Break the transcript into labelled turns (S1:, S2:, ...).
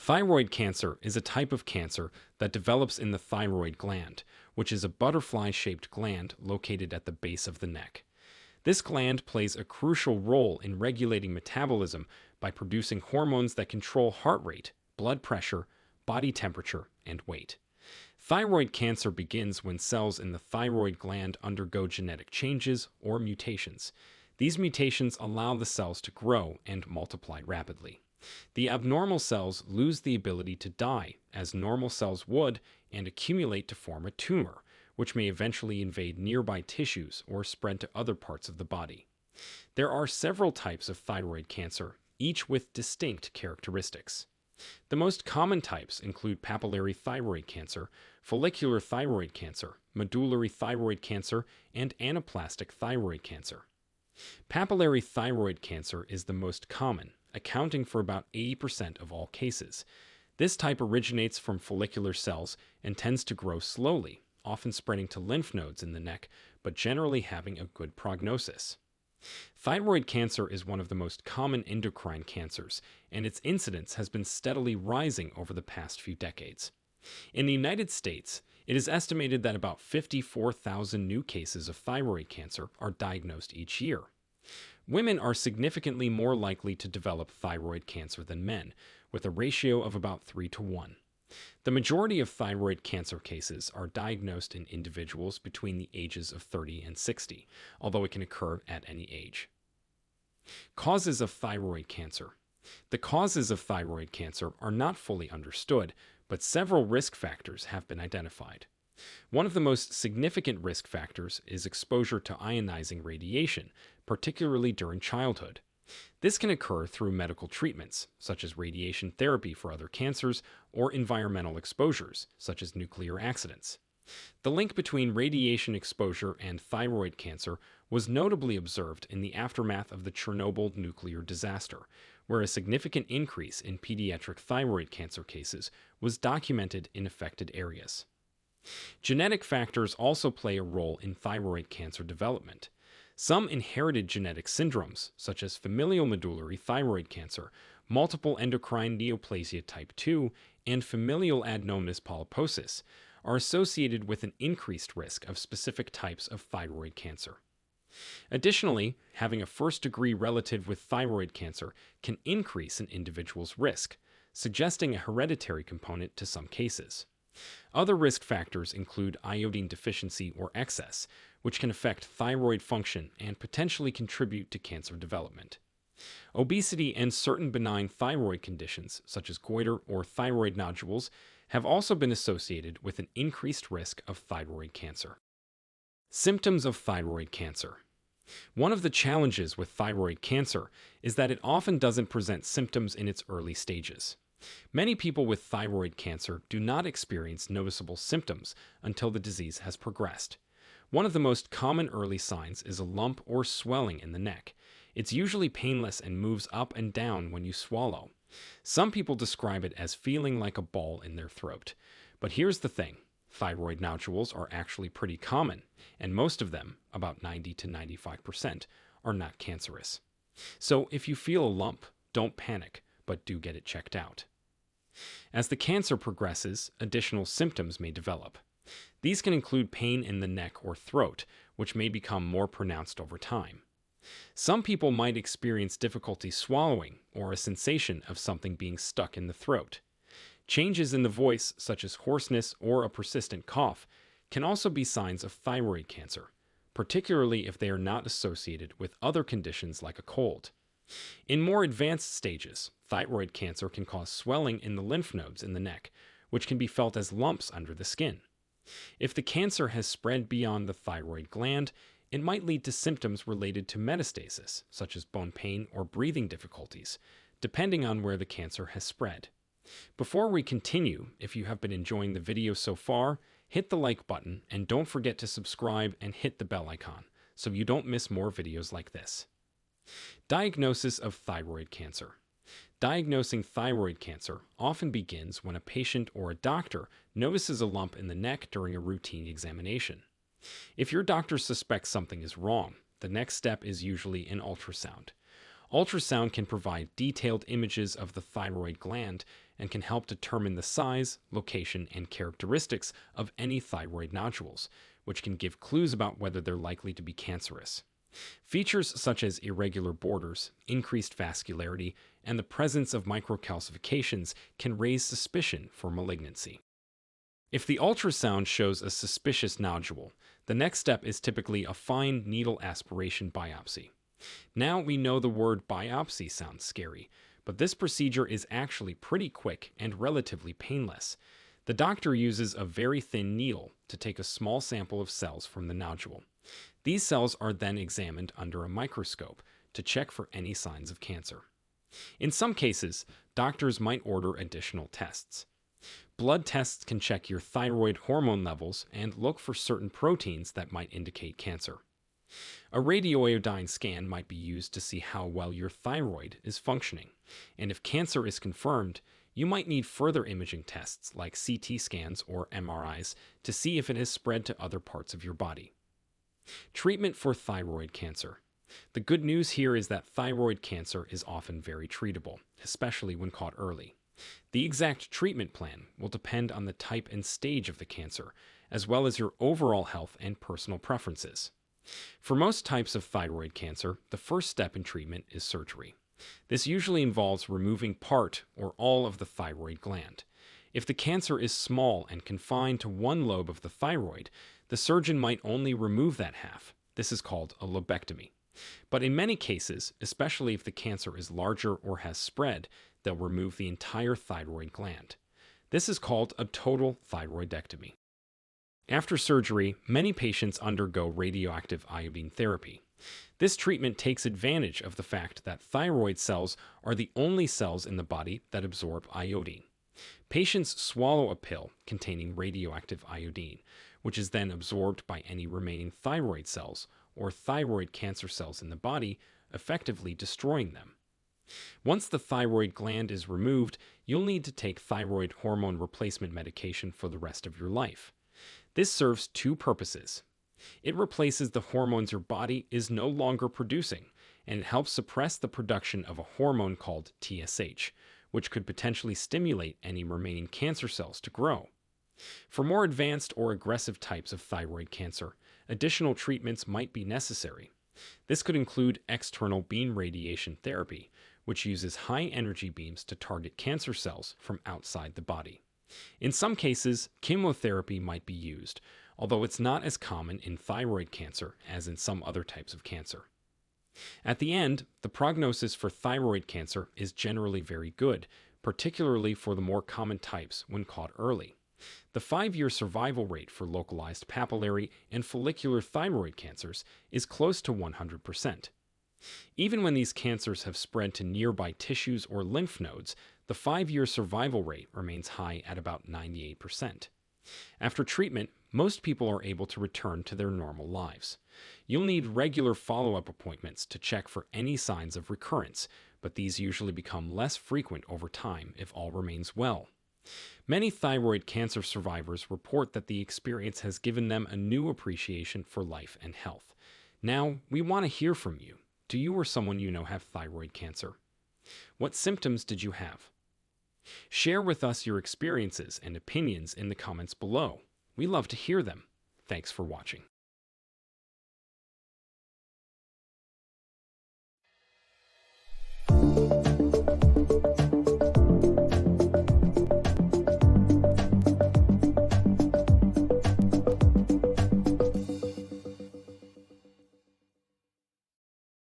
S1: Thyroid cancer is a type of cancer that develops in the thyroid gland, which is a butterfly-shaped gland located at the base of the neck. This gland plays a crucial role in regulating metabolism by producing hormones that control heart rate, blood pressure, body temperature, and weight. Thyroid cancer begins when cells in the thyroid gland undergo genetic changes or mutations. These mutations allow the cells to grow and multiply rapidly. The abnormal cells lose the ability to die, as normal cells would, and accumulate to form a tumor, which may eventually invade nearby tissues or spread to other parts of the body. There are several types of thyroid cancer, each with distinct characteristics. The most common types include papillary thyroid cancer, follicular thyroid cancer, medullary thyroid cancer, and anaplastic thyroid cancer. Papillary thyroid cancer is the most common, accounting for about 80% of all cases. This type originates from follicular cells and tends to grow slowly, often spreading to lymph nodes in the neck, but generally having a good prognosis. Thyroid cancer is one of the most common endocrine cancers, and its incidence has been steadily rising over the past few decades. In the United States, it is estimated that about 54,000 new cases of thyroid cancer are diagnosed each year. Women are significantly more likely to develop thyroid cancer than men, with a ratio of about 3 to 1. The majority of thyroid cancer cases are diagnosed in individuals between the ages of 30 and 60, although it can occur at any age. Causes of thyroid cancer. The causes of thyroid cancer are not fully understood, but several risk factors have been identified. One of the most significant risk factors is exposure to ionizing radiation, particularly during childhood. This can occur through medical treatments, such as radiation therapy for other cancers, or environmental exposures, such as nuclear accidents. The link between radiation exposure and thyroid cancer was notably observed in the aftermath of the Chernobyl nuclear disaster, where a significant increase in pediatric thyroid cancer cases was documented in affected areas. Genetic factors also play a role in thyroid cancer development. Some inherited genetic syndromes, such as familial medullary thyroid cancer, multiple endocrine neoplasia type 2, and familial adenomatous polyposis, are associated with an increased risk of specific types of thyroid cancer. Additionally, having a first-degree relative with thyroid cancer can increase an individual's risk, suggesting a hereditary component to some cases. Other risk factors include iodine deficiency or excess, which can affect thyroid function and potentially contribute to cancer development. Obesity and certain benign thyroid conditions, such as goiter or thyroid nodules, have also been associated with an increased risk of thyroid cancer. Symptoms of thyroid cancer. One of the challenges with thyroid cancer is that it often doesn't present symptoms in its early stages. Many people with thyroid cancer do not experience noticeable symptoms until the disease has progressed. One of the most common early signs is a lump or swelling in the neck. It's usually painless and moves up and down when you swallow. Some people describe it as feeling like a ball in their throat. But here's the thing. Thyroid nodules are actually pretty common, and most of them, about 90 to 95%, are not cancerous. So if you feel a lump, don't panic, but do get it checked out. As the cancer progresses, additional symptoms may develop. These can include pain in the neck or throat, which may become more pronounced over time. Some people might experience difficulty swallowing or a sensation of something being stuck in the throat. Changes in the voice, such as hoarseness or a persistent cough, can also be signs of thyroid cancer, particularly if they are not associated with other conditions like a cold. In more advanced stages, thyroid cancer can cause swelling in the lymph nodes in the neck, which can be felt as lumps under the skin. If the cancer has spread beyond the thyroid gland, it might lead to symptoms related to metastasis, such as bone pain or breathing difficulties, depending on where the cancer has spread. Before we continue, if you have been enjoying the video so far, hit the like button and don't forget to subscribe and hit the bell icon so you don't miss more videos like this. Diagnosis of thyroid cancer. Diagnosing thyroid cancer often begins when a patient or a doctor notices a lump in the neck during a routine examination. If your doctor suspects something is wrong, the next step is usually an ultrasound. Ultrasound can provide detailed images of the thyroid gland and can help determine the size, location, and characteristics of any thyroid nodules, which can give clues about whether they're likely to be cancerous. Features such as irregular borders, increased vascularity, and the presence of microcalcifications can raise suspicion for malignancy. If the ultrasound shows a suspicious nodule, the next step is typically a fine needle aspiration biopsy. Now we know the word biopsy sounds scary, but this procedure is actually pretty quick and relatively painless. The doctor uses a very thin needle to take a small sample of cells from the nodule. These cells are then examined under a microscope to check for any signs of cancer. In some cases, doctors might order additional tests. Blood tests can check your thyroid hormone levels and look for certain proteins that might indicate cancer. A radioiodine scan might be used to see how well your thyroid is functioning, and if cancer is confirmed, you might need further imaging tests like CT scans or MRIs to see if it has spread to other parts of your body. Treatment for thyroid cancer. The good news here is that thyroid cancer is often very treatable, especially when caught early. The exact treatment plan will depend on the type and stage of the cancer, as well as your overall health and personal preferences. For most types of thyroid cancer, the first step in treatment is surgery. This usually involves removing part or all of the thyroid gland. If the cancer is small and confined to one lobe of the thyroid, the surgeon might only remove that half. This is called a lobectomy. But in many cases, especially if the cancer is larger or has spread, they'll remove the entire thyroid gland. This is called a total thyroidectomy. After surgery, many patients undergo radioactive iodine therapy. This treatment takes advantage of the fact that thyroid cells are the only cells in the body that absorb iodine. Patients swallow a pill containing radioactive iodine, which is then absorbed by any remaining thyroid cells or thyroid cancer cells in the body, effectively destroying them. Once the thyroid gland is removed, you'll need to take thyroid hormone replacement medication for the rest of your life. This serves two purposes. It replaces the hormones your body is no longer producing, and it helps suppress the production of a hormone called TSH, which could potentially stimulate any remaining cancer cells to grow. For more advanced or aggressive types of thyroid cancer, additional treatments might be necessary. This could include external beam radiation therapy, which uses high-energy beams to target cancer cells from outside the body. In some cases, chemotherapy might be used, although it's not as common in thyroid cancer as in some other types of cancer. At the end, the prognosis for thyroid cancer is generally very good, particularly for the more common types when caught early. The 5-year survival rate for localized papillary and follicular thyroid cancers is close to 100%. Even when these cancers have spread to nearby tissues or lymph nodes, the 5-year survival rate remains high at about 98%. After treatment, most people are able to return to their normal lives. You'll need regular follow-up appointments to check for any signs of recurrence, but these usually become less frequent over time if all remains well. Many thyroid cancer survivors report that the experience has given them a new appreciation for life and health. Now, we want to hear from you. Do you or someone you know have thyroid cancer? What symptoms did you have? Share with us your experiences and opinions in the comments below. We love to hear them. Thanks for watching.